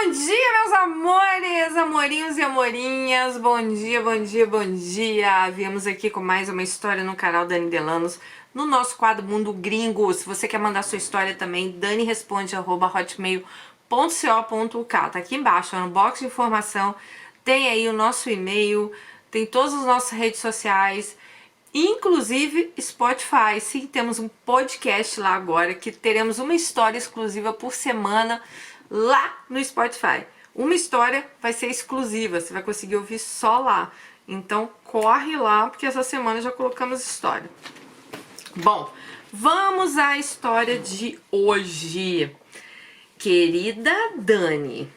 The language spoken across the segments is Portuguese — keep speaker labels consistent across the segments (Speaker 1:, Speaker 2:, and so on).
Speaker 1: Bom dia, meus amores, amorinhos e amorinhas. Bom dia, bom dia, bom dia. Viemos aqui com mais uma história no canal Dani Delanos, no nosso quadro Mundo Gringo. Se você quer mandar sua história também, daniresponde@hotmail.co.uk. Tá aqui embaixo, no box de informação, tem aí o nosso e-mail, tem todas as nossas redes sociais, inclusive Spotify. Sim, temos um podcast lá agora, que teremos uma história exclusiva por semana lá no Spotify. Uma história vai ser exclusiva, você vai conseguir ouvir só lá. Então corre lá, porque essa semana já colocamos história. Bom, vamos à história de hoje. Querida Dani.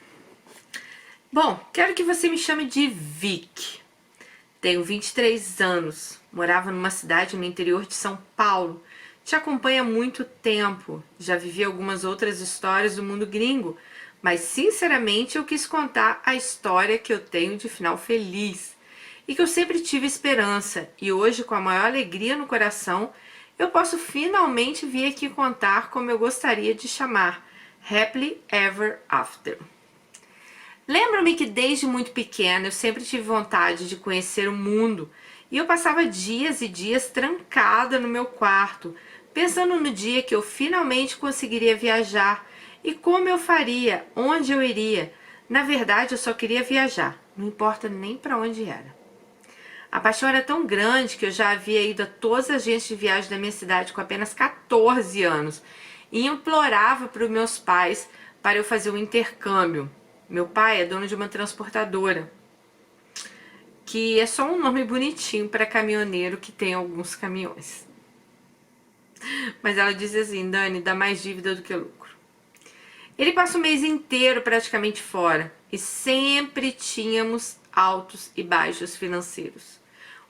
Speaker 1: Bom, quero que você me chame de Vic. Tenho 23 anos, morava numa cidade no interior de São Paulo. Te acompanho há muito tempo, já vivi algumas outras histórias do mundo gringo, mas sinceramente eu quis contar a história que eu tenho de final feliz e que eu sempre tive esperança, e hoje, com a maior alegria no coração, eu posso finalmente vir aqui contar como eu gostaria de chamar Happily Ever After. Lembro-me que desde muito pequena eu sempre tive vontade de conhecer o mundo e eu passava dias e dias trancada no meu quarto, pensando no dia que eu finalmente conseguiria viajar e como eu faria, onde eu iria. Na verdade, eu só queria viajar, não importa nem para onde era. A paixão era tão grande que eu já havia ido a todas as agências de viagem da minha cidade com apenas 14 anos e implorava para os meus pais para eu fazer um intercâmbio. Meu pai é dono de uma transportadora, que é só um nome bonitinho para caminhoneiro que tem alguns caminhões. Mas ela diz assim: Dani, dá mais dívida do que lucro. Ele passa o mês inteiro praticamente fora e sempre tínhamos altos e baixos financeiros.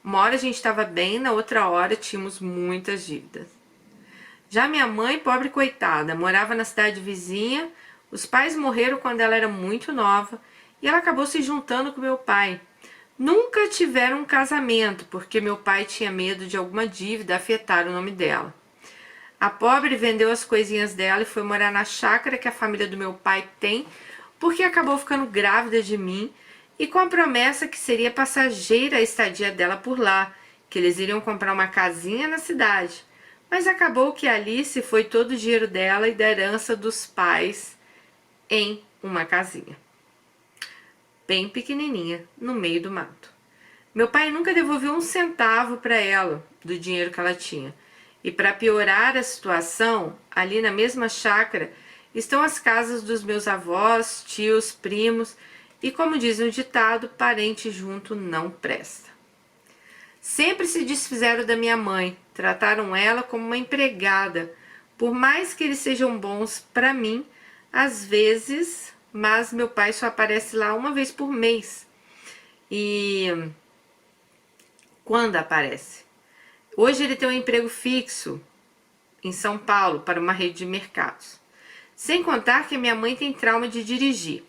Speaker 1: Uma hora a gente estava bem, na outra hora tínhamos muitas dívidas. Já minha mãe, pobre coitada, morava na cidade vizinha. Os pais morreram quando ela era muito nova e ela acabou se juntando com meu pai. Nunca tiveram um casamento porque meu pai tinha medo de alguma dívida afetar o nome dela. A pobre vendeu as coisinhas dela e foi morar na chácara que a família do meu pai tem, porque acabou ficando grávida de mim e com a promessa que seria passageira a estadia dela por lá, que eles iriam comprar uma casinha na cidade. Mas acabou que Alice foi todo o dinheiro dela e da herança dos pais em uma casinha bem pequenininha, no meio do mato. Meu pai nunca devolveu um centavo para ela do dinheiro que ela tinha. E para piorar a situação, ali na mesma chácara estão as casas dos meus avós, tios, primos, e como diz um ditado, parente junto não presta. Sempre se desfizeram da minha mãe, trataram ela como uma empregada, por mais que eles sejam bons para mim, às vezes, mas meu pai só aparece lá uma vez por mês. E quando aparece? Hoje ele tem um emprego fixo em São Paulo para uma rede de mercados. Sem contar que minha mãe tem trauma de dirigir,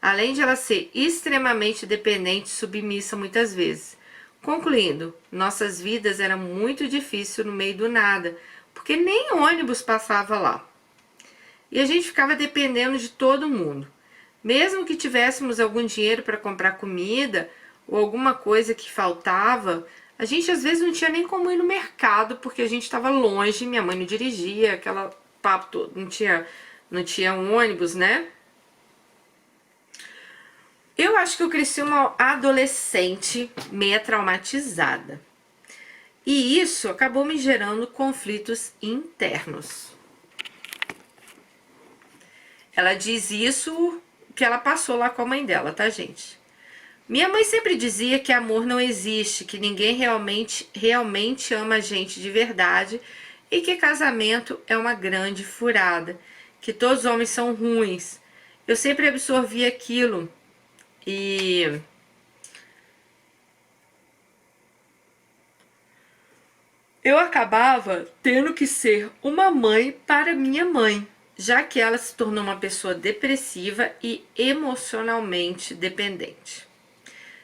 Speaker 1: além de ela ser extremamente dependente e submissa muitas vezes. Concluindo, nossas vidas eram muito difíceis no meio do nada, porque nem ônibus passava lá. E a gente ficava dependendo de todo mundo. Mesmo que tivéssemos algum dinheiro para comprar comida ou alguma coisa que faltava, a gente às vezes não tinha nem como ir no mercado porque a gente estava longe, minha mãe não dirigia, aquela papo todo, não tinha um ônibus, né? Eu acho que eu cresci uma adolescente meia traumatizada. E isso acabou me gerando conflitos internos. Ela diz isso que ela passou lá com a mãe dela, tá, gente? Minha mãe sempre dizia que amor não existe, que ninguém realmente ama a gente de verdade e que casamento é uma grande furada, que todos os homens são ruins. Eu sempre absorvi aquilo e eu acabava tendo que ser uma mãe para minha mãe, já que ela se tornou uma pessoa depressiva e emocionalmente dependente.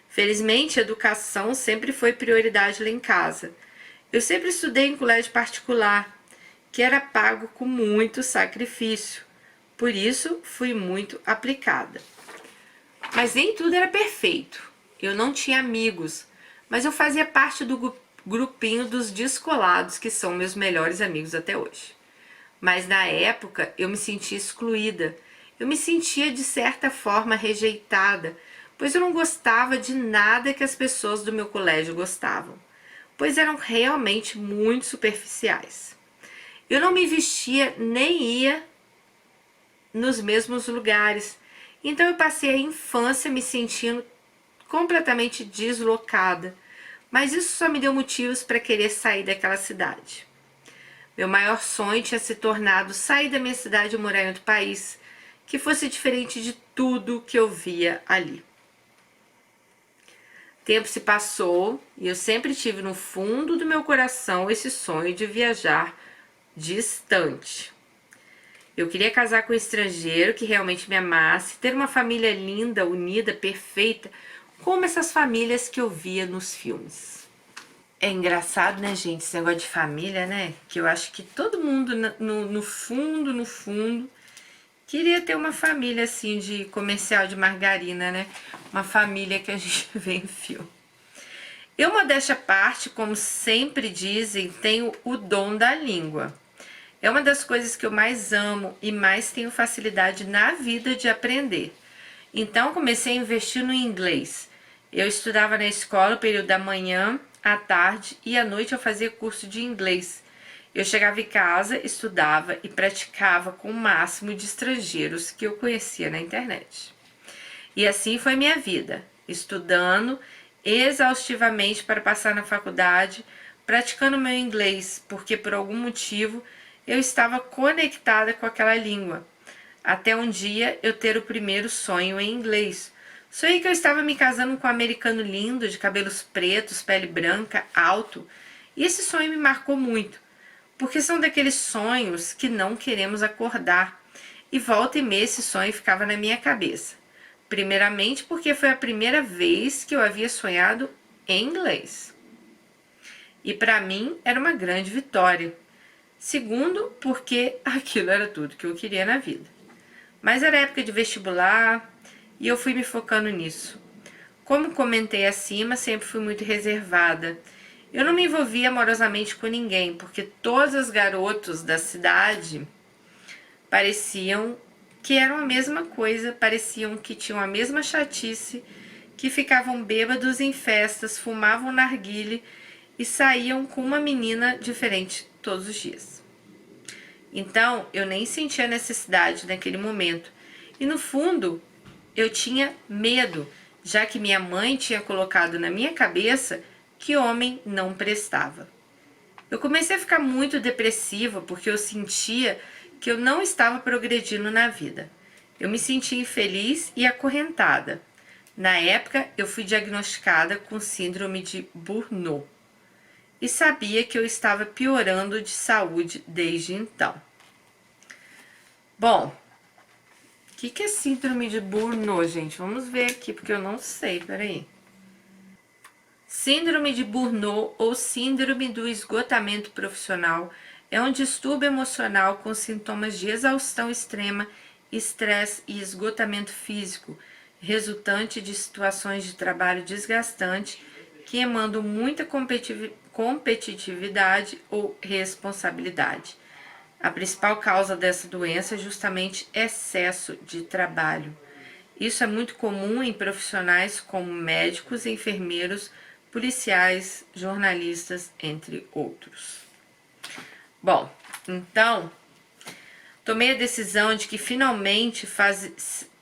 Speaker 1: Felizmente, a educação sempre foi prioridade lá em casa. Eu sempre estudei em colégio particular, que era pago com muito sacrifício. Por isso, fui muito aplicada. Mas nem tudo era perfeito. Eu não tinha amigos, mas eu fazia parte do grupinho dos descolados, que são meus melhores amigos até hoje. Mas na época eu me sentia excluída. Eu me sentia de certa forma rejeitada, pois eu não gostava de nada que as pessoas do meu colégio gostavam, pois eram realmente muito superficiais. Eu não me vestia nem ia nos mesmos lugares, então eu passei a infância me sentindo completamente deslocada, mas isso só me deu motivos para querer sair daquela cidade. Meu maior sonho tinha se tornado sair da minha cidade e morar em outro país, que fosse diferente de tudo que eu via ali. O tempo se passou e eu sempre tive no fundo do meu coração esse sonho de viajar distante. Eu queria casar com um estrangeiro que realmente me amasse, ter uma família linda, unida, perfeita, como essas famílias que eu via nos filmes. É engraçado, né, gente, esse negócio de família, né? Que eu acho que todo mundo, no fundo, queria ter uma família assim de comercial de margarina, né? Uma família que a gente vê em filme. Eu, modéstia à parte, como sempre dizem, tenho o dom da língua. É uma das coisas que eu mais amo e mais tenho facilidade na vida de aprender. Então, comecei a investir no inglês. Eu estudava na escola o período da manhã, à tarde e à noite eu fazia curso de inglês. Eu chegava em casa, estudava e praticava com o máximo de estrangeiros que eu conhecia na internet. E assim foi minha vida, estudando exaustivamente para passar na faculdade, praticando meu inglês, porque por algum motivo eu estava conectada com aquela língua. Até um dia eu ter o primeiro sonho em inglês. Sonhei que eu estava me casando com um americano lindo, de cabelos pretos, pele branca, alto. E esse sonho me marcou muito, porque são daqueles sonhos que não queremos acordar. E volta e meia esse sonho ficava na minha cabeça. Primeiramente porque foi a primeira vez que eu havia sonhado em inglês. E para mim era uma grande vitória. Segundo, porque aquilo era tudo que eu queria na vida. Mas era época de vestibular e eu fui me focando nisso. Como comentei acima, sempre fui muito reservada. Eu não me envolvia amorosamente com ninguém, porque todos os garotos da cidade pareciam que eram a mesma coisa, pareciam que tinham a mesma chatice, que ficavam bêbados em festas, fumavam narguile e saíam com uma menina diferente todos os dias. Então, eu nem sentia necessidade naquele momento. E no fundo, eu tinha medo, já que minha mãe tinha colocado na minha cabeça que homem não prestava. Eu comecei a ficar muito depressiva porque eu sentia que eu não estava progredindo na vida. Eu me sentia infeliz e acorrentada. Na época, eu fui diagnosticada com síndrome de Burnout e sabia que eu estava piorando de saúde desde então. Bom, o que é síndrome de Burnout, gente? Vamos ver aqui, porque eu não sei, peraí. Síndrome de Burnout ou síndrome do esgotamento profissional é um distúrbio emocional com sintomas de exaustão extrema, estresse e esgotamento físico, resultante de situações de trabalho desgastante que emandam muita competitividade ou responsabilidade. A principal causa dessa doença é justamente excesso de trabalho. Isso é muito comum em profissionais como médicos, enfermeiros, policiais, jornalistas, entre outros. Bom, então, tomei a decisão de que finalmente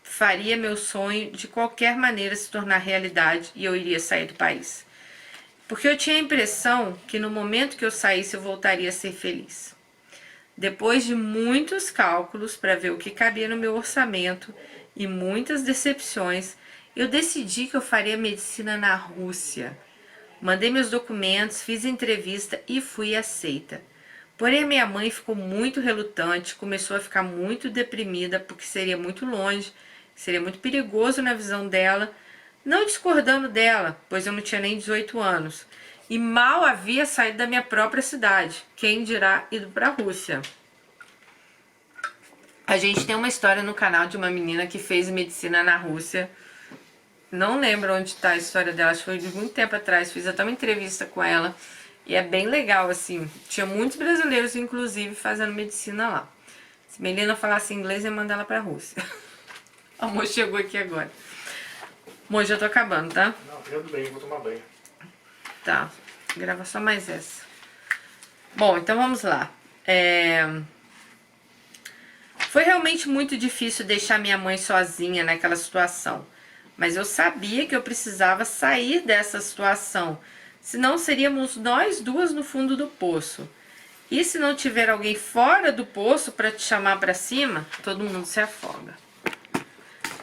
Speaker 1: faria meu sonho de qualquer maneira se tornar realidade e eu iria sair do país. Porque eu tinha a impressão que no momento que eu saísse eu voltaria a ser feliz. Depois de muitos cálculos para ver o que cabia no meu orçamento e muitas decepções, eu decidi que eu faria medicina na Rússia. Mandei meus documentos, fiz entrevista e fui aceita. Porém, minha mãe ficou muito relutante, começou a ficar muito deprimida porque seria muito longe, seria muito perigoso na visão dela, não discordando dela, pois eu não tinha nem 18 anos. E mal havia saído da minha própria cidade, quem dirá ido para a Rússia. A gente tem uma história no canal de uma menina que fez medicina na Rússia, Não lembro onde tá a história dela, acho que foi de muito tempo atrás. Fiz até uma entrevista com ela. E é bem legal, assim. Tinha muitos brasileiros, inclusive, fazendo medicina lá. Se Melina falasse inglês, eu ia mandar ela pra Rússia. O amor chegou aqui agora. Amor, já tô acabando, tá?
Speaker 2: Não, tudo bem, vou tomar banho.
Speaker 1: Tá, grava só mais essa. Bom, então vamos lá. Foi realmente muito difícil deixar minha mãe sozinha naquela situação. Mas eu sabia que eu precisava sair dessa situação. Senão seríamos nós duas no fundo do poço. E se não tiver alguém fora do poço para te chamar para cima, todo mundo se afoga.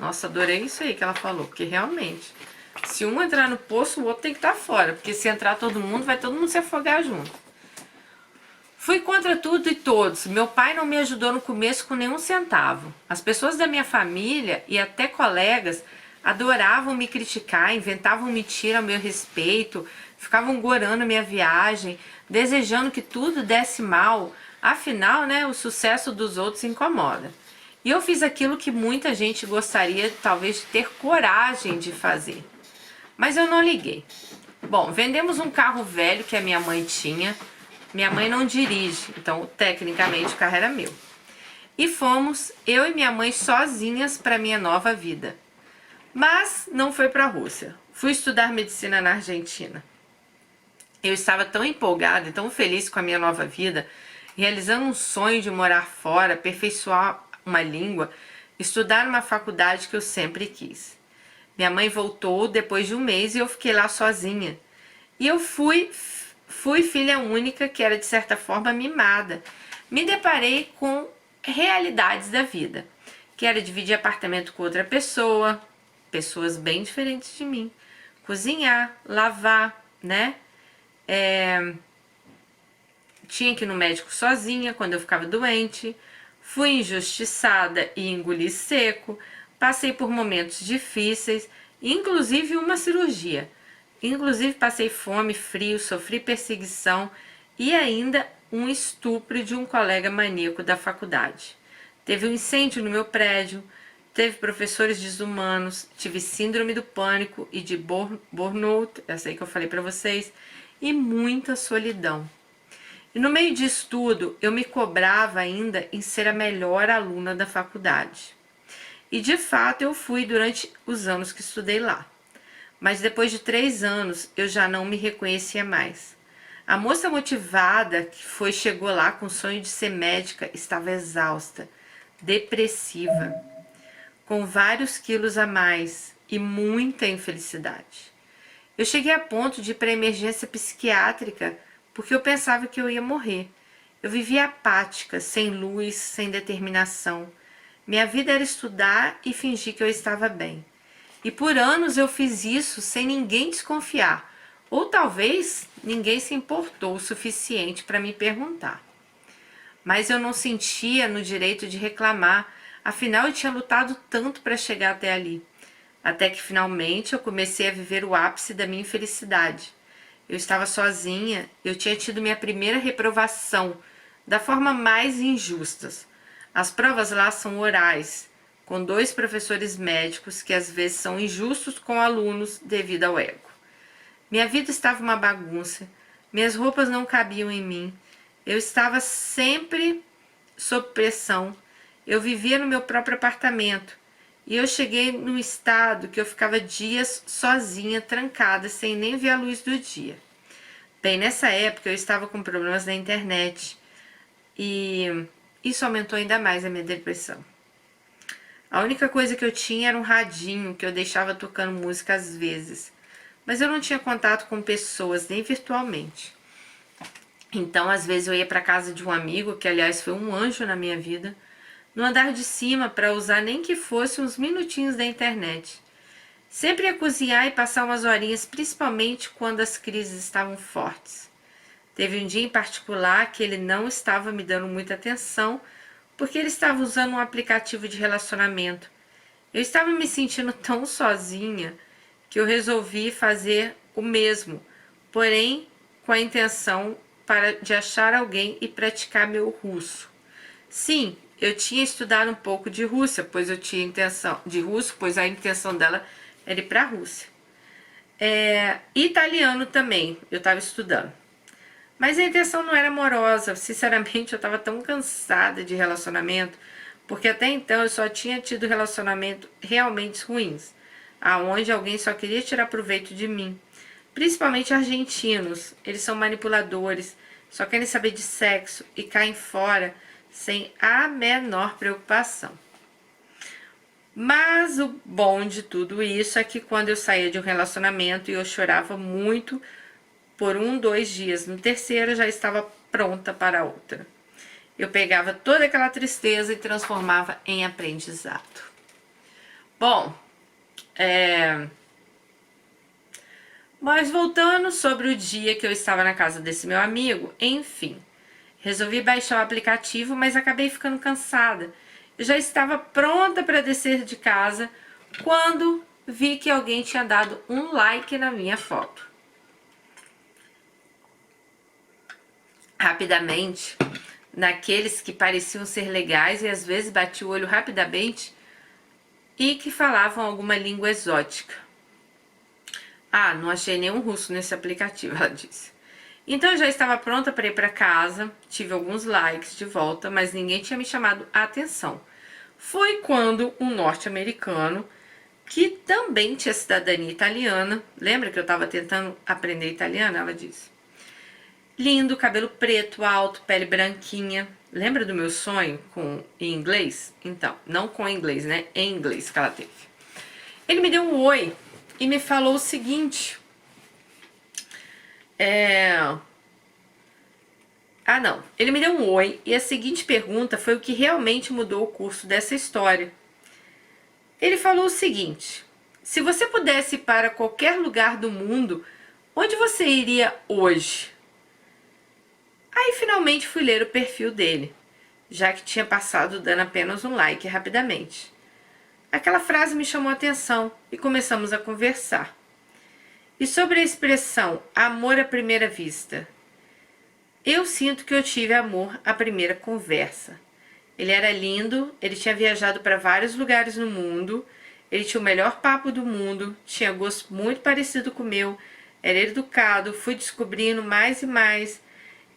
Speaker 1: Nossa, adorei isso aí que ela falou, porque realmente, se um entrar no poço, o outro tem que estar fora, porque se entrar todo mundo, vai todo mundo se afogar junto. Fui contra tudo e todos. Meu pai não me ajudou no começo com nenhum centavo. As pessoas da minha família e até colegas adoravam me criticar, inventavam mentira a meu respeito, ficavam gorando a minha viagem, desejando que tudo desse mal. Afinal, né, o sucesso dos outros incomoda. E eu fiz aquilo que muita gente gostaria, talvez, de ter coragem de fazer. Mas eu não liguei. Bom, vendemos um carro velho que a minha mãe tinha. Minha mãe não dirige, então tecnicamente o carro era meu. E fomos, eu e minha mãe, sozinhas para minha nova vida. Mas não foi para a Rússia. Fui estudar medicina na Argentina. Eu estava tão empolgada e tão feliz com a minha nova vida, realizando um sonho de morar fora, aperfeiçoar uma língua, estudar numa faculdade que eu sempre quis. Minha mãe voltou depois de um mês e eu fiquei lá sozinha. E eu fui filha única, que era de certa forma mimada. Me deparei com realidades da vida, que era dividir apartamento com outra pessoa, pessoas bem diferentes de mim, cozinhar, lavar, né? Tinha que ir no médico sozinha quando eu ficava doente, fui injustiçada e engoli seco, passei por momentos difíceis, inclusive uma cirurgia. Inclusive passei fome, frio, sofri perseguição e ainda um estupro de um colega maníaco da faculdade. Teve um incêndio no meu prédio, teve professores desumanos, tive síndrome do pânico e de burnout, essa aí que eu falei pra vocês, e muita solidão. E no meio disso tudo, eu me cobrava ainda em ser a melhor aluna da faculdade. E de fato eu fui durante os anos que estudei lá. Mas depois de 3 anos, eu já não me reconhecia mais. A moça motivada que chegou lá com o sonho de ser médica estava exausta, depressiva, com vários quilos a mais e muita infelicidade. Eu cheguei a ponto de ir para a emergência psiquiátrica porque eu pensava que eu ia morrer. Eu vivia apática, sem luz, sem determinação. Minha vida era estudar e fingir que eu estava bem. E por anos eu fiz isso sem ninguém desconfiar. Ou talvez ninguém se importou o suficiente para me perguntar. Mas eu não sentia no direito de reclamar, afinal eu tinha lutado tanto para chegar até ali. Até que finalmente eu comecei a viver o ápice da minha infelicidade. Eu estava sozinha, eu tinha tido minha primeira reprovação, da forma mais injusta. As provas lá são orais, com 2 professores médicos que às vezes são injustos com alunos devido ao ego. Minha vida estava uma bagunça, minhas roupas não cabiam em mim, eu estava sempre sob pressão, eu vivia no meu próprio apartamento e eu cheguei num estado que eu ficava dias sozinha, trancada, sem nem ver a luz do dia. Bem, nessa época eu estava com problemas na internet e isso aumentou ainda mais a minha depressão. A única coisa que eu tinha era um radinho que eu deixava tocando música às vezes, mas eu não tinha contato com pessoas, nem virtualmente. Então, às vezes eu ia para casa de um amigo, que aliás foi um anjo na minha vida, no andar de cima para usar nem que fosse uns minutinhos da internet. Sempre ia cozinhar e passar umas horinhas, principalmente quando as crises estavam fortes. Teve um dia em particular que ele não estava me dando muita atenção, porque ele estava usando um aplicativo de relacionamento. Eu estava me sentindo tão sozinha que eu resolvi fazer o mesmo, porém com a intenção de achar alguém e praticar meu russo. Sim, eu tinha estudado um pouco de Rússia, pois eu tinha intenção de russo, pois a intenção dela era ir para a Rússia. Italiano também, eu estava estudando. Mas a intenção não era amorosa, sinceramente eu estava tão cansada de relacionamento, porque até então eu só tinha tido relacionamento realmente ruins, aonde alguém só queria tirar proveito de mim. Principalmente argentinos, eles são manipuladores, só querem saber de sexo e caem fora sem a menor preocupação. Mas o bom de tudo isso é que quando eu saía de um relacionamento e eu chorava muito por 2 dias, no terceiro eu já estava pronta para outra. Eu pegava toda aquela tristeza e transformava em aprendizado. Bom, mas voltando sobre o dia que eu estava na casa desse meu amigo, enfim, resolvi baixar o aplicativo, mas acabei ficando cansada. Eu já estava pronta para descer de casa quando vi que alguém tinha dado um like na minha foto. Rapidamente, naqueles que pareciam ser legais e às vezes bati o olho rapidamente e que falavam alguma língua exótica. Ah, não achei nenhum russo nesse aplicativo, ela disse. Então eu já estava pronta para ir para casa, tive alguns likes de volta, mas ninguém tinha me chamado a atenção. Foi quando um norte-americano, que também tinha cidadania italiana, lembra que eu estava tentando aprender italiano? Ela disse. Lindo, cabelo preto, alto, pele branquinha. Lembra do meu sonho em inglês? Então, não com inglês, né? Em inglês que ela teve. Ele me deu um oi e me falou o seguinte. Não. Ele me deu um oi e a seguinte pergunta foi o que realmente mudou o curso dessa história. Ele falou o seguinte. Se você pudesse ir para qualquer lugar do mundo, onde você iria hoje? Aí finalmente fui ler o perfil dele, já que tinha passado dando apenas um like rapidamente. Aquela frase me chamou a atenção e começamos a conversar. E sobre a expressão amor à primeira vista? Eu sinto que eu tive amor à primeira conversa. Ele era lindo, ele tinha viajado para vários lugares no mundo, ele tinha o melhor papo do mundo, tinha gosto muito parecido com o meu, era educado, fui descobrindo mais e mais.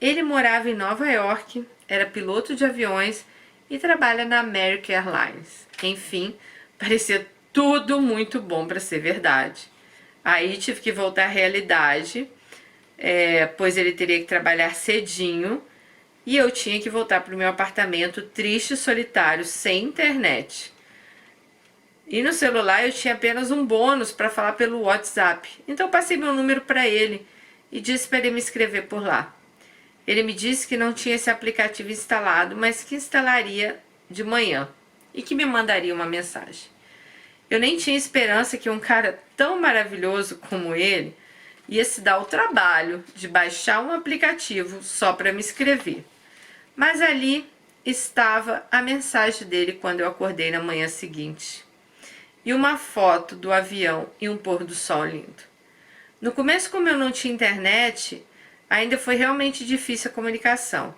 Speaker 1: Ele morava em Nova York, era piloto de aviões e trabalha na American Airlines. Enfim, parecia tudo muito bom para ser verdade. Aí tive que voltar à realidade, pois ele teria que trabalhar cedinho e eu tinha que voltar para o meu apartamento triste e solitário, sem internet. E no celular eu tinha apenas um bônus para falar pelo WhatsApp. Então passei meu número para ele e disse para ele me escrever por lá. Ele me disse que não tinha esse aplicativo instalado, mas que instalaria de manhã e que me mandaria uma mensagem. Eu nem tinha esperança que um cara tão maravilhoso como ele ia se dar o trabalho de baixar um aplicativo só para me escrever. Mas ali estava a mensagem dele quando eu acordei na manhã seguinte. E uma foto do avião e um pôr do sol lindo. No começo, como eu não tinha internet, ainda foi realmente difícil a comunicação.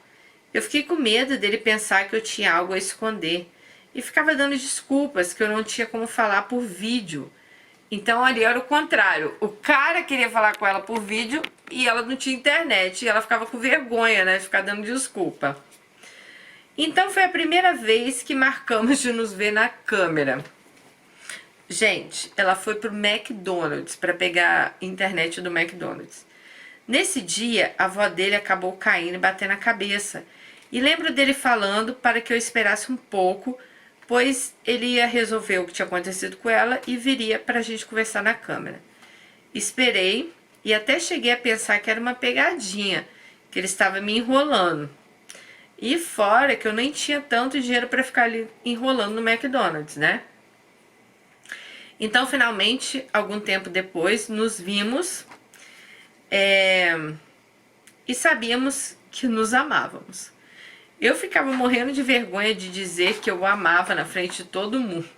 Speaker 1: Eu fiquei com medo dele pensar que eu tinha algo a esconder e ficava dando desculpas que eu não tinha como falar por vídeo. Então ali era o contrário. O cara queria falar com ela por vídeo e ela não tinha internet e ela ficava com vergonha, né, de ficar dando desculpa. Então foi a primeira vez que marcamos de nos ver na câmera. Gente, ela foi pro McDonald's para pegar a internet do McDonald's. Nesse dia, a avó dele acabou caindo e batendo a cabeça. E lembro dele falando para que eu esperasse um pouco, pois ele ia resolver o que tinha acontecido com ela e viria para a gente conversar na câmera. Esperei e até cheguei a pensar que era uma pegadinha, que ele estava me enrolando. E fora que eu nem tinha tanto dinheiro para ficar ali enrolando no McDonald's, né? Então, finalmente, algum tempo depois, nos vimos e sabíamos que nos amávamos. Eu ficava morrendo de vergonha de dizer que eu o amava na frente de todo mundo.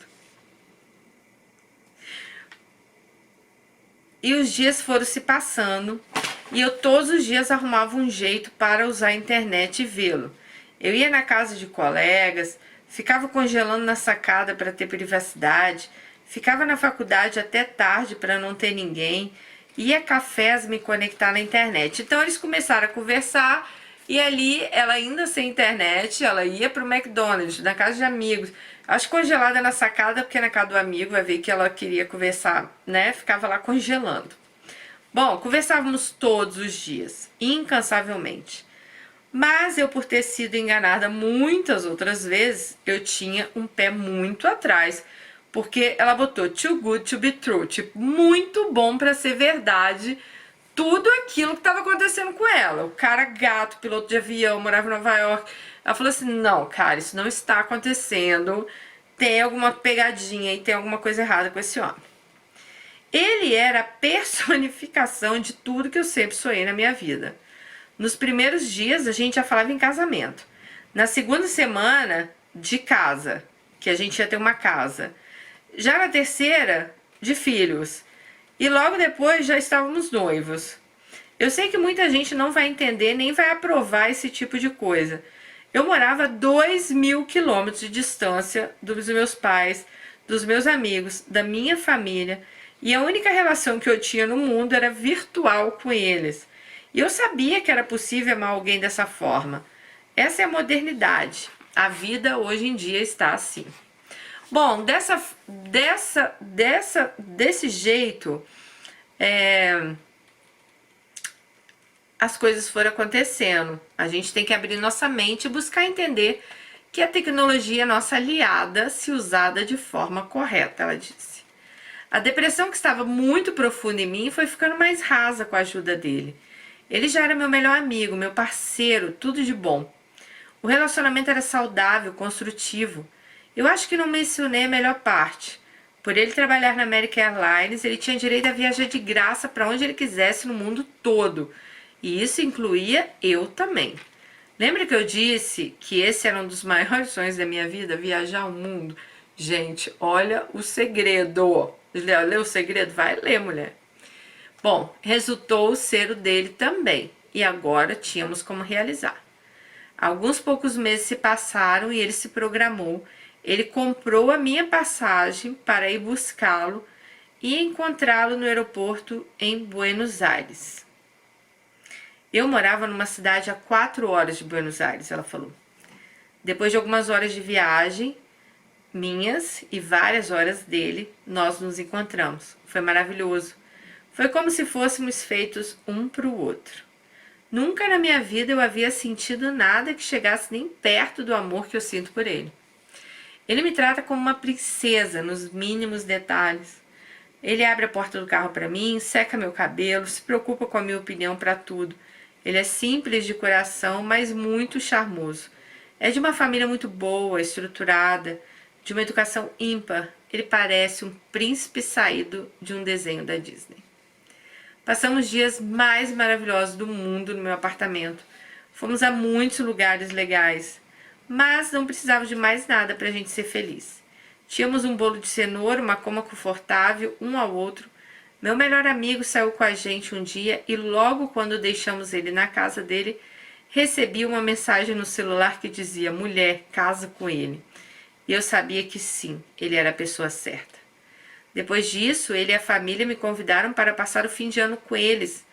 Speaker 1: E os dias foram se passando e eu todos os dias arrumava um jeito para usar a internet e vê-lo. Eu ia na casa de colegas, ficava congelando na sacada para ter privacidade, Ficava na faculdade até tarde para não ter ninguém. Ia a cafés me conectar na internet. Então eles começaram a conversar e ali, ela ainda sem internet, ela ia pro McDonald's, na casa de amigos. Acho congelada na sacada, porque na casa do amigo vai ver que ela queria conversar, né? Ficava lá congelando. Bom, conversávamos todos os dias, incansavelmente. Mas eu, por ter sido enganada muitas outras vezes, eu tinha um pé muito atrás, porque ela botou too good to be true, tipo, muito bom pra ser verdade, tudo aquilo que estava acontecendo com ela. O cara gato, piloto de avião, morava em Nova York. Ela falou assim, não, cara, isso não está acontecendo, tem alguma pegadinha e tem alguma coisa errada com esse homem. Ele era a personificação de tudo que eu sempre sonhei na minha vida. Nos primeiros dias a gente já falava em casamento. Na segunda semana, de casa, que a gente ia ter uma casa. Já na terceira, de filhos. E logo depois já estávamos noivos. Eu sei que muita gente não vai entender nem vai aprovar esse tipo de coisa. Eu morava a 2.000 quilômetros de distância dos meus pais, dos meus amigos, da minha família. E a única relação que eu tinha no mundo era virtual com eles. E eu sabia que era possível amar alguém dessa forma. Essa é a modernidade. A vida hoje em dia está assim. Bom, desse jeito, as coisas foram acontecendo. A gente tem que abrir nossa mente e buscar entender que a tecnologia é nossa aliada se usada de forma correta, ela disse. A depressão que estava muito profunda em mim foi ficando mais rasa com a ajuda dele. Ele já era meu melhor amigo, meu parceiro, tudo de bom. O relacionamento era saudável, construtivo. Eu acho que não mencionei a melhor parte. Por ele trabalhar na American Airlines, ele tinha direito a viajar de graça para onde ele quisesse no mundo todo. E isso incluía eu também. Lembra que eu disse que esse era um dos maiores sonhos da minha vida, viajar o mundo? Gente, olha o segredo. Lê o segredo? Vai ler, mulher. Bom, resultou ser o dele também. E agora tínhamos como realizar. Alguns poucos meses se passaram e ele se programou. Ele comprou a minha passagem para ir buscá-lo e encontrá-lo no aeroporto em Buenos Aires. Eu morava numa cidade a 4 horas de Buenos Aires, ela falou. Depois de algumas horas de viagem, minhas e várias horas dele, nós nos encontramos. Foi maravilhoso. Foi como se fôssemos feitos um para o outro. Nunca na minha vida eu havia sentido nada que chegasse nem perto do amor que eu sinto por ele. Ele me trata como uma princesa nos mínimos detalhes. Ele abre a porta do carro para mim, seca meu cabelo, se preocupa com a minha opinião para tudo. Ele é simples de coração, mas muito charmoso. É de uma família muito boa, estruturada, de uma educação ímpar. Ele parece um príncipe saído de um desenho da Disney. Passamos dias mais maravilhosos do mundo no meu apartamento. Fomos a muitos lugares legais, mas não precisávamos de mais nada para a gente ser feliz. Tínhamos um bolo de cenoura, uma cama confortável, um ao outro. Meu melhor amigo saiu com a gente um dia e logo quando deixamos ele na casa dele, recebi uma mensagem no celular que dizia: mulher, casa com ele. E eu sabia que sim, ele era a pessoa certa. Depois disso, ele e a família me convidaram para passar o fim de ano com eles.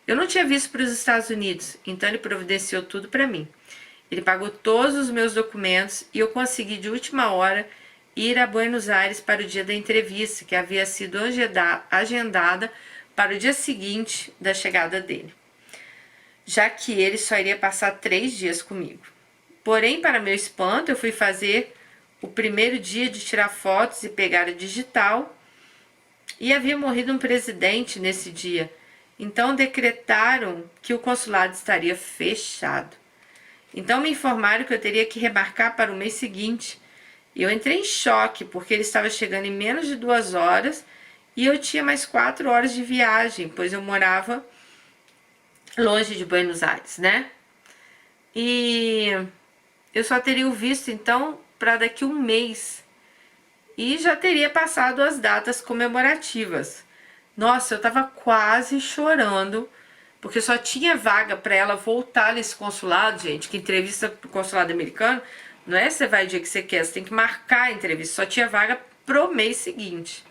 Speaker 1: Eu não tinha visto para os Estados Unidos, então ele providenciou tudo para mim. Ele pagou todos os meus documentos e eu consegui de última hora ir a Buenos Aires para o dia da entrevista, que havia sido agendada para o dia seguinte da chegada dele, já que ele só iria passar 3 dias comigo. Porém, para meu espanto, eu fui fazer o primeiro dia de tirar fotos e pegar a digital e havia morrido um presidente nesse dia. Então decretaram que o consulado estaria fechado. Então me informaram que eu teria que remarcar para o mês seguinte. Eu entrei em choque porque ele estava chegando em menos de 2 horas e eu tinha mais 4 horas de viagem, pois eu morava longe de Buenos Aires, né? E eu só teria o visto então para daqui 1 mês e já teria passado as datas comemorativas. Nossa, eu tava quase chorando porque só tinha vaga para ela voltar nesse consulado, gente, que entrevista pro consulado americano não é você vai o dia que você quer, você tem que marcar a entrevista, só tinha vaga pro mês seguinte.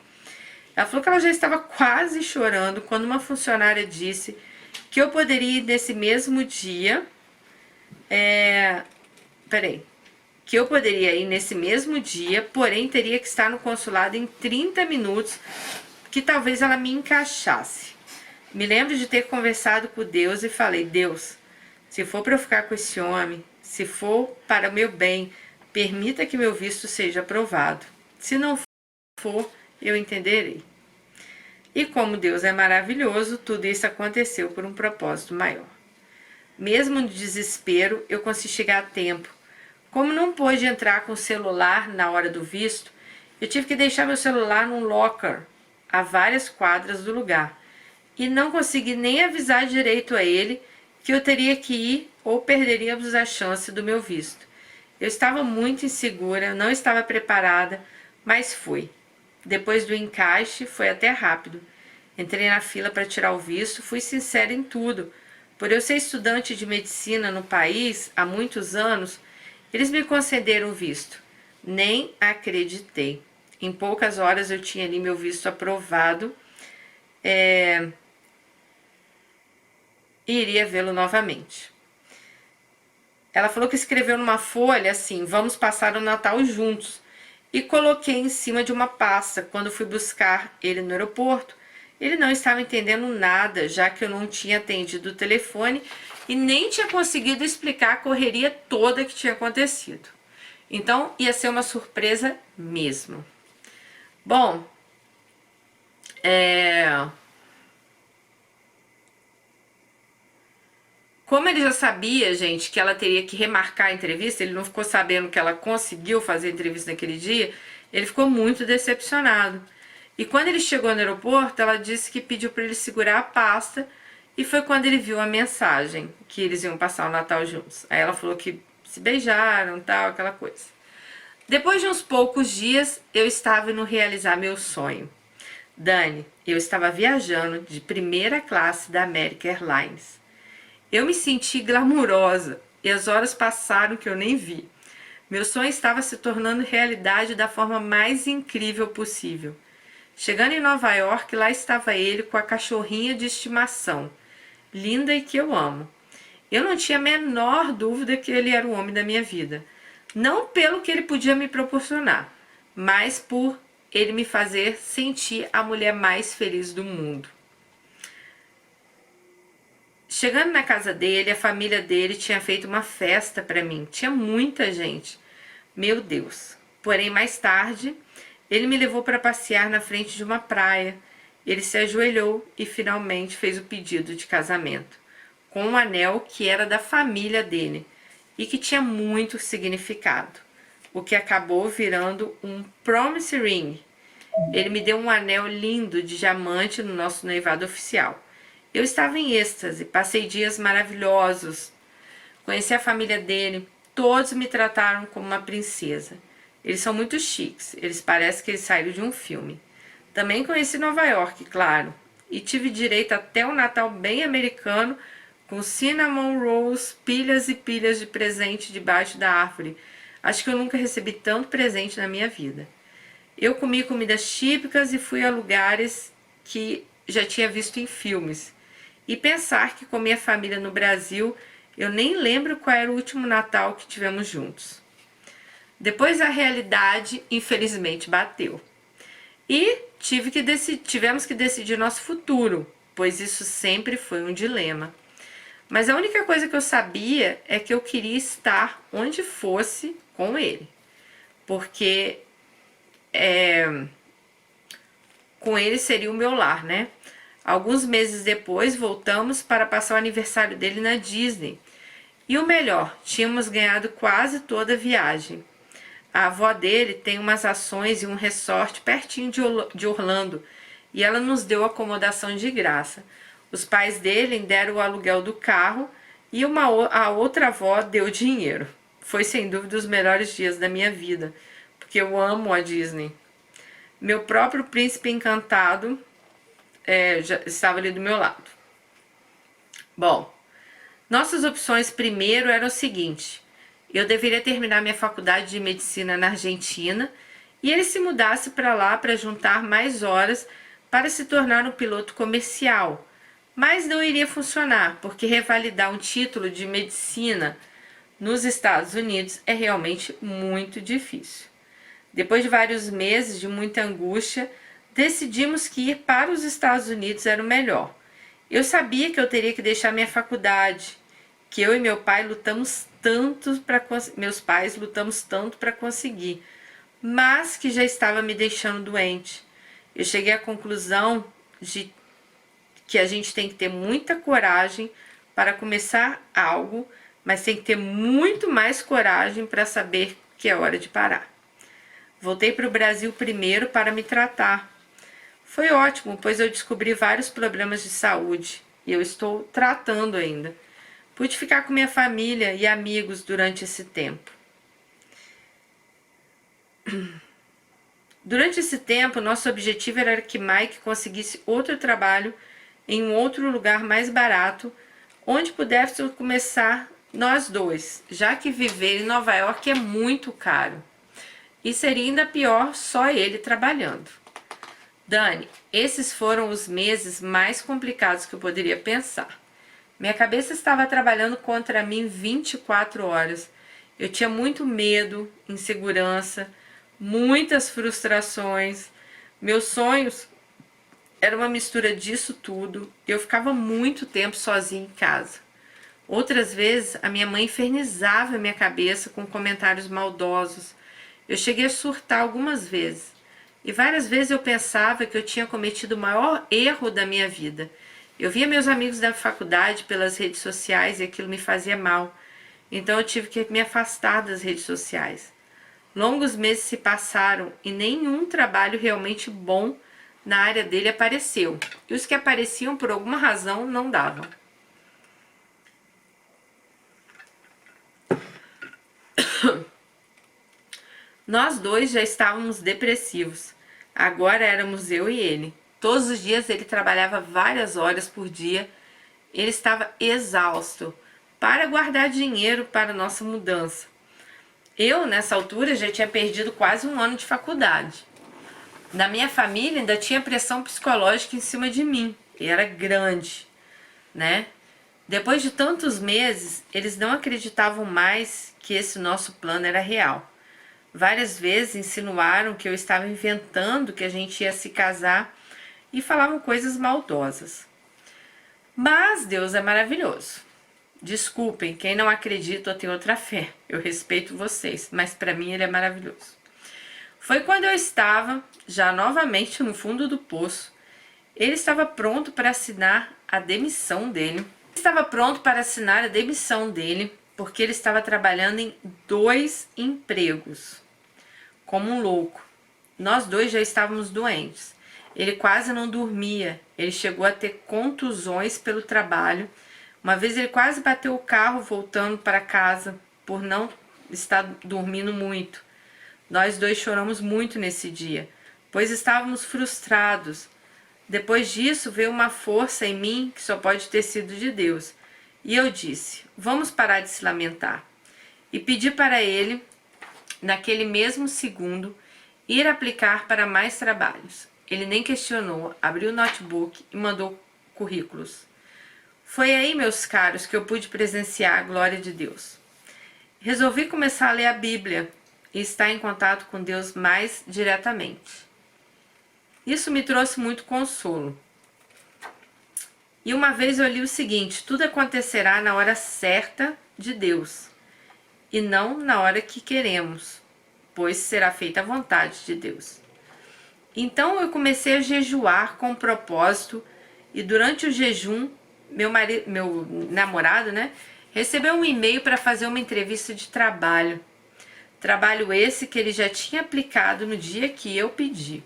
Speaker 1: Ela falou que ela já estava quase chorando quando uma funcionária disse que eu poderia ir nesse mesmo dia. Peraí. Que eu poderia ir nesse mesmo dia, porém teria que estar no consulado em 30 minutos, que talvez ela me encaixasse. Me lembro de ter conversado com Deus e falei: Deus, se for para eu ficar com esse homem, se for para o meu bem, permita que meu visto seja aprovado. Se não for, eu entenderei. E como Deus é maravilhoso, tudo isso aconteceu por um propósito maior. Mesmo no desespero, eu consegui chegar a tempo. Como não pôde entrar com o celular na hora do visto, eu tive que deixar meu celular num locker a várias quadras do lugar. E não consegui nem avisar direito a ele que eu teria que ir ou perderíamos a chance do meu visto. Eu estava muito insegura, não estava preparada, mas fui. Depois do encaixe, foi até rápido. Entrei na fila para tirar o visto, fui sincera em tudo. Por eu ser estudante de medicina no país há muitos anos, eles me concederam o visto. Nem acreditei. Em poucas horas eu tinha ali meu visto aprovado e iria vê-lo novamente. Ela falou que escreveu numa folha assim: vamos passar o Natal juntos. E coloquei em cima de uma pasta. Quando fui buscar ele no aeroporto, ele não estava entendendo nada, já que eu não tinha atendido o telefone e nem tinha conseguido explicar a correria toda que tinha acontecido. Então ia ser uma surpresa mesmo. Bom, como ele já sabia, gente, que ela teria que remarcar a entrevista, ele não ficou sabendo que ela conseguiu fazer a entrevista naquele dia, ele ficou muito decepcionado. E quando ele chegou no aeroporto, ela disse que pediu para ele segurar a pasta, e foi quando ele viu a mensagem que eles iam passar o Natal juntos. Aí ela falou que se beijaram, tal, aquela coisa. Depois de uns poucos dias, eu estava indo realizar meu sonho. Dani, eu estava viajando de primeira classe da American Airlines. Eu me senti glamurosa e as horas passaram que eu nem vi. Meu sonho estava se tornando realidade da forma mais incrível possível. Chegando em Nova York, lá estava ele com a cachorrinha de estimação, linda e que eu amo. Eu não tinha a menor dúvida que ele era o homem da minha vida. Não pelo que ele podia me proporcionar, mas por ele me fazer sentir a mulher mais feliz do mundo. Chegando na casa dele, a família dele tinha feito uma festa para mim. Tinha muita gente. Meu Deus. Porém, mais tarde, ele me levou para passear na frente de uma praia. Ele se ajoelhou e finalmente fez o pedido de casamento, com um anel que era da família dele e que tinha muito significado, o que acabou virando um promise ring. Ele me deu um anel lindo de diamante no nosso noivado oficial. Eu estava em êxtase, passei dias maravilhosos, conheci a família dele, todos me trataram como uma princesa. Eles são muito chiques, eles parecem que eles saíram de um filme. Também conheci Nova York, claro, e tive direito até um Natal bem americano, com cinnamon rolls, pilhas e pilhas de presente debaixo da árvore. Acho que eu nunca recebi tanto presente na minha vida. Eu comi comidas típicas e fui a lugares que já tinha visto em filmes. E pensar que com minha família no Brasil, eu nem lembro qual era o último Natal que tivemos juntos. Depois a realidade, infelizmente, bateu. E tivemos que decidir nosso futuro, pois isso sempre foi um dilema. Mas a única coisa que eu sabia é que eu queria estar onde fosse com ele. Porque com ele seria o meu lar, né? Alguns meses depois, voltamos para passar o aniversário dele na Disney. E o melhor, tínhamos ganhado quase toda a viagem. A avó dele tem umas ações e um resort pertinho de Orlando, e ela nos deu acomodação de graça. Os pais dele deram o aluguel do carro e a outra avó deu dinheiro. Foi sem dúvida os melhores dias da minha vida, porque eu amo a Disney. Meu próprio príncipe encantado já estava ali do meu lado. Bom, nossas opções primeiro eram o seguinte: eu deveria terminar minha faculdade de medicina na Argentina e ele se mudasse para lá para juntar mais horas para se tornar um piloto comercial, mas não iria funcionar, porque revalidar um título de medicina nos Estados Unidos é realmente muito difícil. Depois de vários meses de muita angústia, decidimos que ir para os Estados Unidos era o melhor. Eu sabia que eu teria que deixar minha faculdade, que eu e meu pai lutamos tanto para meus pais lutamos tanto para conseguir, mas que já estava me deixando doente. Eu cheguei à conclusão de que a gente tem que ter muita coragem para começar algo, mas tem que ter muito mais coragem para saber que é hora de parar. Voltei para o Brasil primeiro para me tratar. Foi ótimo, pois eu descobri vários problemas de saúde e eu estou tratando ainda. Pude ficar com minha família e amigos durante esse tempo. Durante esse tempo, nosso objetivo era que Mike conseguisse outro trabalho em um outro lugar mais barato, onde pudéssemos começar nós dois, já que viver em Nova York é muito caro. E seria ainda pior só ele trabalhando. Dani, esses foram os meses mais complicados que eu poderia pensar. Minha cabeça estava trabalhando contra mim 24 horas. Eu tinha muito medo, insegurança, muitas frustrações. Meus sonhos eram uma mistura disso tudo. Eu ficava muito tempo sozinha em casa. Outras vezes, a minha mãe infernizava minha cabeça com comentários maldosos. Eu cheguei a surtar algumas vezes. E várias vezes eu pensava que eu tinha cometido o maior erro da minha vida. Eu via meus amigos da faculdade pelas redes sociais e aquilo me fazia mal. Então eu tive que me afastar das redes sociais. Longos meses se passaram e nenhum trabalho realmente bom na área dele apareceu. E os que apareciam por alguma razão não davam. Nós dois já estávamos depressivos. Agora éramos eu e ele. Todos os dias ele trabalhava várias horas por dia. Ele estava exausto para guardar dinheiro para nossa mudança. Eu, nessa altura, já tinha perdido quase um ano de faculdade. Na minha família ainda tinha pressão psicológica em cima de mim. E era grande, né? Depois de tantos meses, eles não acreditavam mais que esse nosso plano era real. Várias vezes insinuaram que eu estava inventando que a gente ia se casar e falavam coisas maldosas. Mas Deus é maravilhoso. Desculpem, quem não acredita ou tem outra fé. Eu respeito vocês, mas para mim ele é maravilhoso. Foi quando eu estava, já novamente no fundo do poço, ele estava pronto para assinar a demissão dele. Porque ele estava trabalhando em 2 empregos, como um louco. Nós dois já estávamos doentes. Ele quase não dormia, ele chegou a ter contusões pelo trabalho. Uma vez ele quase bateu o carro voltando para casa por não estar dormindo muito. Nós dois choramos muito nesse dia, pois estávamos frustrados. Depois disso veio uma força em mim que só pode ter sido de Deus. E eu disse, vamos parar de se lamentar. E pedi para ele, naquele mesmo segundo, ir aplicar para mais trabalhos. Ele nem questionou, abriu o notebook e mandou currículos. Foi aí, meus caros, que eu pude presenciar a glória de Deus. Resolvi começar a ler a Bíblia e estar em contato com Deus mais diretamente. Isso me trouxe muito consolo. E uma vez eu li o seguinte, tudo acontecerá na hora certa de Deus e não na hora que queremos, pois será feita a vontade de Deus. Então eu comecei a jejuar com propósito e durante o jejum, meu namorado, né, recebeu um e-mail para fazer uma entrevista de trabalho. Trabalho esse que ele já tinha aplicado no dia que eu pedi.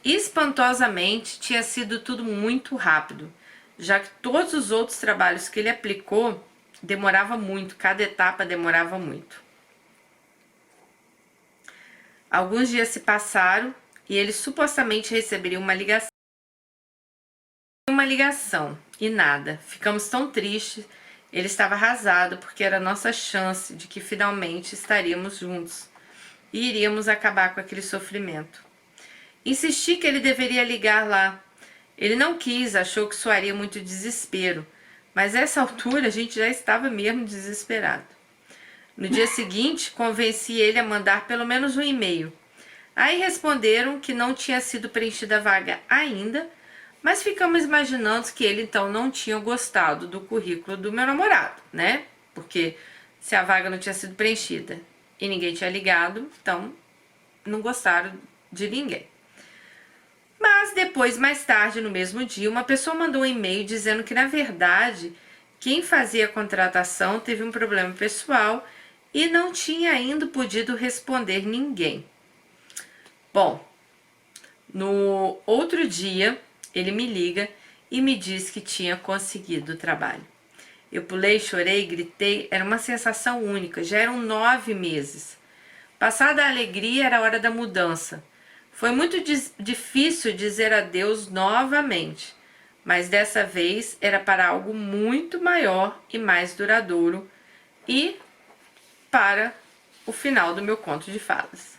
Speaker 1: Espantosamente, tinha sido tudo muito rápido, já que todos os outros trabalhos que ele aplicou demorava muito, cada etapa demorava muito. Alguns dias se passaram e ele supostamente receberia uma ligação. E nada. Ficamos tão tristes. Ele estava arrasado porque era a nossa chance de que finalmente estaríamos juntos e iríamos acabar com aquele sofrimento. Insisti que ele deveria ligar lá. Ele não quis, achou que soaria muito desespero, mas a essa altura a gente já estava mesmo desesperado. No dia seguinte, convenci ele a mandar pelo menos um e-mail. Aí responderam que não tinha sido preenchida a vaga ainda, mas ficamos imaginando que ele então não tinha gostado do currículo do meu namorado, né? Porque se a vaga não tinha sido preenchida e ninguém tinha ligado, então não gostaram de ninguém. Mas depois, mais tarde, no mesmo dia, uma pessoa mandou um e-mail dizendo que, na verdade, quem fazia a contratação teve um problema pessoal e não tinha ainda podido responder ninguém. Bom, no outro dia, ele me liga e me diz que tinha conseguido o trabalho. Eu pulei, chorei, gritei, era uma sensação única, já eram 9 meses. Passada a alegria, era a hora da mudança. Foi muito difícil dizer adeus novamente, mas dessa vez era para algo muito maior e mais duradouro e para o final do meu conto de fadas.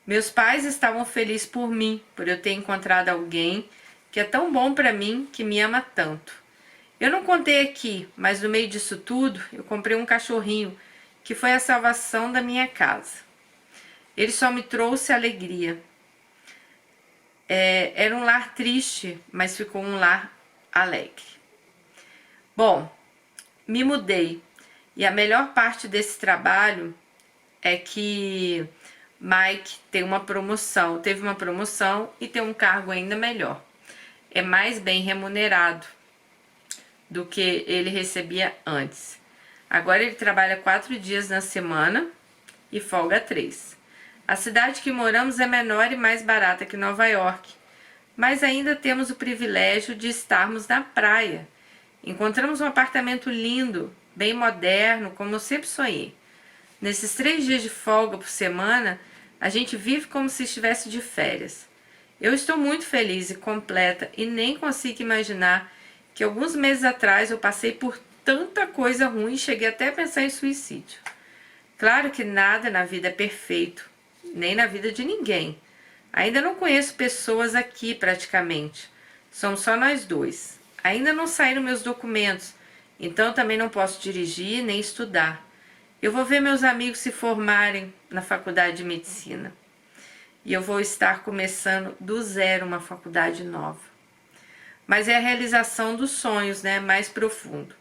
Speaker 1: Meus pais estavam felizes por mim, por eu ter encontrado alguém que é tão bom para mim, que me ama tanto. Eu não contei aqui, mas no meio disso tudo, eu comprei um cachorrinho, que foi a salvação da minha casa. Ele só me trouxe alegria. Era um lar triste, mas ficou um lar alegre. Bom, me mudei. E a melhor parte desse trabalho é que Mike teve uma promoção e tem um cargo ainda melhor. É mais bem remunerado do que ele recebia antes. Agora ele trabalha 4 dias na semana e folga 3. A cidade que moramos é menor e mais barata que Nova York, mas ainda temos o privilégio de estarmos na praia. Encontramos um apartamento lindo, bem moderno, como eu sempre sonhei. Nesses 3 dias de folga por semana, a gente vive como se estivesse de férias. Eu estou muito feliz e completa e nem consigo imaginar que alguns meses atrás eu passei por tanta coisa ruim e cheguei até a pensar em suicídio. Claro que nada na vida é perfeito, nem na vida de ninguém. Ainda não conheço pessoas aqui praticamente. Somos só nós dois. Ainda não saíram meus documentos, então também não posso dirigir nem estudar. Eu vou ver meus amigos se formarem na faculdade de medicina. E eu vou estar começando do zero uma faculdade nova. Mas é a realização dos sonhos, né? Mais profundo.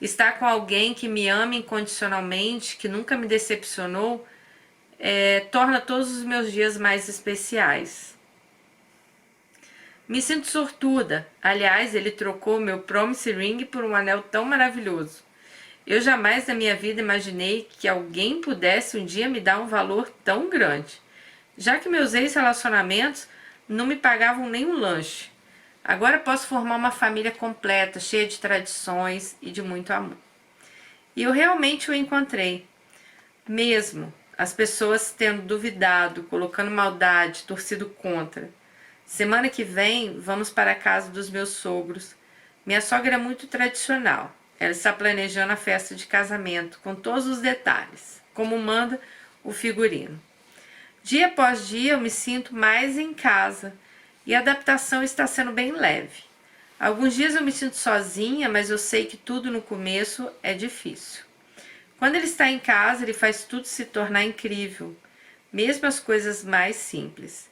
Speaker 1: Estar com alguém que me ama incondicionalmente, que nunca me decepcionou, torna todos os meus dias mais especiais. Me sinto sortuda. Aliás, ele trocou meu promise ring por um anel tão maravilhoso. Eu jamais na minha vida imaginei que alguém pudesse um dia me dar um valor tão grande, já que meus ex-relacionamentos não me pagavam nem um lanche. Agora posso formar uma família completa, cheia de tradições e de muito amor. E eu realmente o encontrei. Mesmo as pessoas tendo duvidado, colocando maldade, torcido contra. Semana que vem vamos para a casa dos meus sogros. Minha sogra é muito tradicional. Ela está planejando a festa de casamento, com todos os detalhes, como manda o figurino. Dia após dia eu me sinto mais em casa e a adaptação está sendo bem leve. Alguns dias eu me sinto sozinha, mas eu sei que tudo no começo é difícil. Quando ele está em casa, ele faz tudo se tornar incrível, mesmo as coisas mais simples.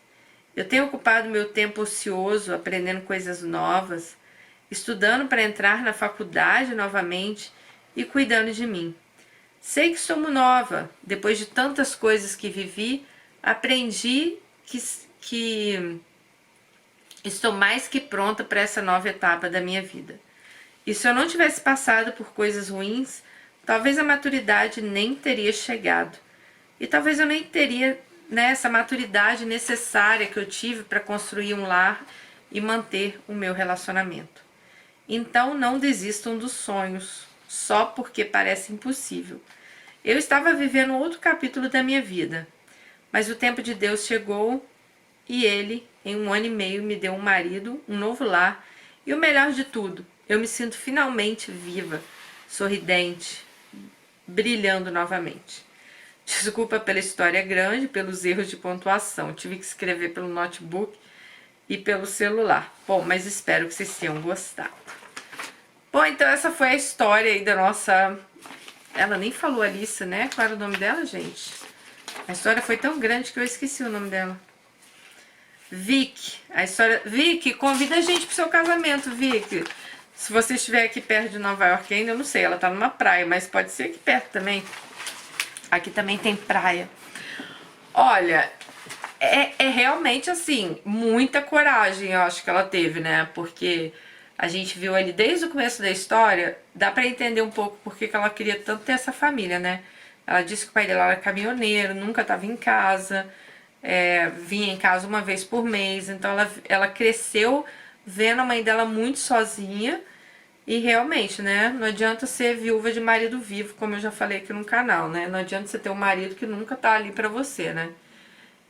Speaker 1: Eu tenho ocupado meu tempo ocioso aprendendo coisas novas, estudando para entrar na faculdade novamente e cuidando de mim. Sei que sou nova, depois de tantas coisas que vivi, aprendi que estou mais que pronta para essa nova etapa da minha vida. E se eu não tivesse passado por coisas ruins, talvez a maturidade nem teria chegado. E talvez eu nem teria essa maturidade necessária que eu tive para construir um lar e manter o meu relacionamento. Então não desistam dos sonhos, só porque parece impossível. Eu estava vivendo outro capítulo da minha vida, mas o tempo de Deus chegou e Ele, em 1 ano e meio, me deu um marido, um novo lar e o melhor de tudo, eu me sinto finalmente viva, sorridente, brilhando novamente. Desculpa pela história grande, pelos erros de pontuação. Tive que escrever pelo notebook e pelo celular. Bom, mas espero que vocês tenham gostado. Bom, então essa foi a história aí da nossa... Ela nem falou Alice, né? Qual era o nome dela, gente? A história foi tão grande que eu esqueci o nome dela. Vicky. A história... Vicky, convida a gente pro seu casamento, Vicky. Se você estiver aqui perto de Nova York ainda, eu não sei, ela tá numa praia, mas pode ser aqui perto também. Aqui também tem praia. Olha, é realmente assim, muita coragem eu acho que ela teve, né? Porque a gente viu ali desde o começo da história, dá pra entender um pouco porque que ela queria tanto ter essa família, né? Ela disse que o pai dela era caminhoneiro, nunca tava em casa, vinha em casa uma vez por mês, então ela cresceu vendo a mãe dela muito sozinha. E realmente, né, não adianta ser viúva de marido vivo, como eu já falei aqui no canal, né? Não adianta você ter um marido que nunca tá ali pra você, né?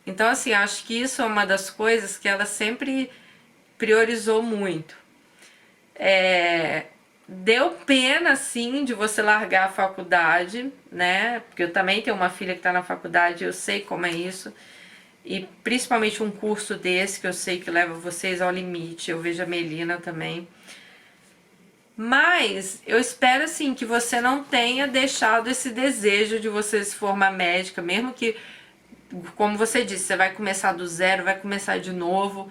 Speaker 1: Então, assim, acho que isso é uma das coisas que ela sempre priorizou muito. Deu pena, sim, de você largar a faculdade, né? Porque eu também tenho uma filha que tá na faculdade, eu sei como é isso. E principalmente um curso desse, que eu sei que leva vocês ao limite. Eu vejo a Melina também. Mas eu espero assim que você não tenha deixado esse desejo de você se formar médica, mesmo que, como você disse, você vai começar do zero, vai começar de novo.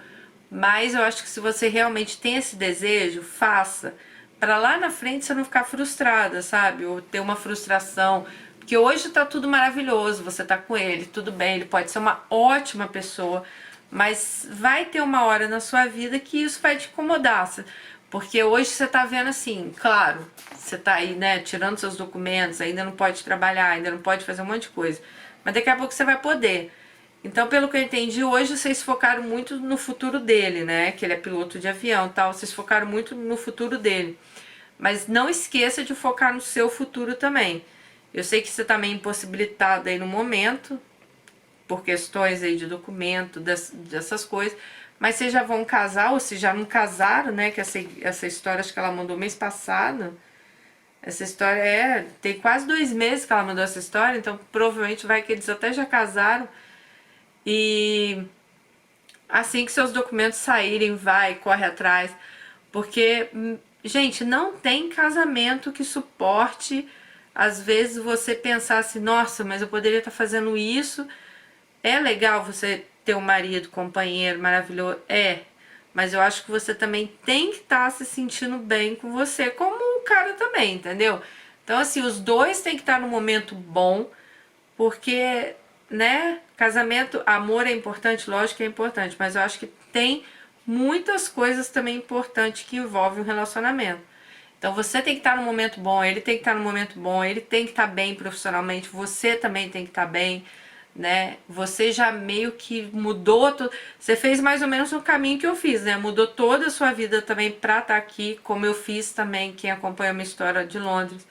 Speaker 1: Mas eu acho que se você realmente tem esse desejo, faça. Para lá na frente você não ficar frustrada, sabe? Ou ter uma frustração. Porque hoje tá tudo maravilhoso, você tá com ele, tudo bem, ele pode ser uma ótima pessoa. Mas vai ter uma hora na sua vida que isso vai te incomodar. Porque hoje você tá vendo assim, claro, você tá aí, né, tirando seus documentos, ainda não pode trabalhar, ainda não pode fazer um monte de coisa. Mas daqui a pouco você vai poder. Então, pelo que eu entendi, hoje vocês focaram muito no futuro dele, né? Que ele é piloto de avião e tal, vocês focaram muito no futuro dele. Mas não esqueça de focar no seu futuro também. Eu sei que você tá meio impossibilitada aí no momento, por questões aí de documento, dessas coisas. Mas vocês já vão casar, ou se já não casaram, né? Que essa história, acho que ela mandou mês passado. Essa história tem quase 2 meses que ela mandou essa história, então provavelmente vai que eles até já casaram. E assim que seus documentos saírem, vai, corre atrás. Porque, gente, não tem casamento que suporte, às vezes, você pensar assim, nossa, mas eu poderia estar fazendo isso. É legal você ter um marido, companheiro maravilhoso, mas eu acho que você também tem que estar se sentindo bem com você, como o cara também, entendeu? Então, assim, os dois têm que estar num momento bom, porque, né, casamento, amor é importante, lógico que é importante, mas eu acho que tem muitas coisas também importantes que envolvem o relacionamento. Então você tem que estar num momento bom, ele tem que estar num momento bom, ele tem que estar bem profissionalmente, você também tem que estar bem, né? Você já meio que mudou, você fez mais ou menos o caminho que eu fiz, né? Mudou toda a sua vida também pra estar aqui, como eu fiz também, quem acompanha a minha história de Londres.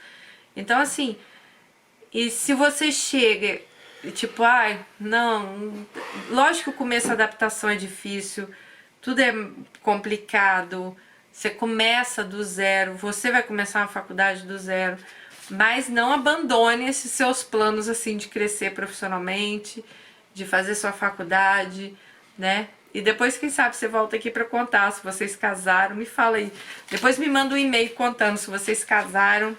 Speaker 1: Então, assim, e se você chega e tipo, ai, não, lógico que o começo da adaptação é difícil, tudo é complicado, você começa do zero, você vai começar uma faculdade do zero, mas não abandone esses seus planos assim de crescer profissionalmente, de fazer sua faculdade, né? E depois, quem sabe, você volta aqui pra contar se vocês casaram, me fala aí. Depois me manda um e-mail contando se vocês casaram,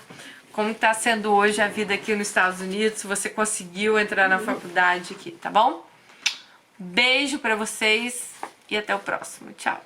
Speaker 1: como tá sendo hoje a vida aqui nos Estados Unidos, se você conseguiu entrar na faculdade aqui, tá bom? Beijo pra vocês e até o próximo. Tchau!